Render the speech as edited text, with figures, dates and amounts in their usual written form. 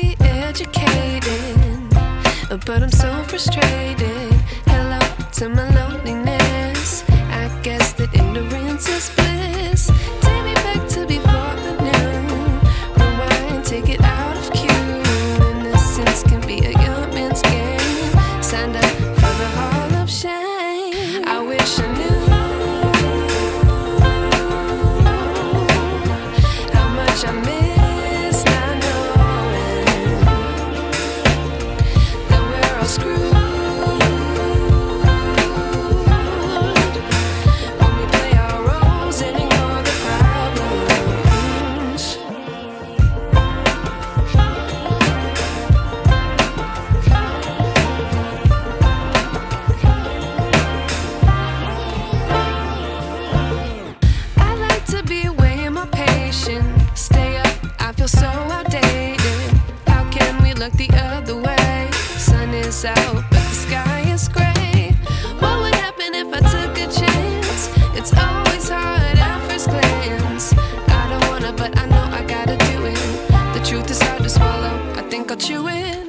be educated, but I'm so frustrated. Hello to my loneliness. I guess that ignorance is bliss. Take me back to before the new. Rewind, take it out of cue. Innocence can be a young man's game. Signed up for the hall of shame. I wish I knew how much I miss not knowing that we're all screwed when we play our roles and ignore the problems. I like to be weighing my patience. Stay up, I feel so outdated. How can we look the other way? Sun is out, but the sky is gray. What would happen if I took a chance? It's always hard at first glance. I don't wanna, but I know I gotta do it. The truth is hard to swallow, I think I'll chew it.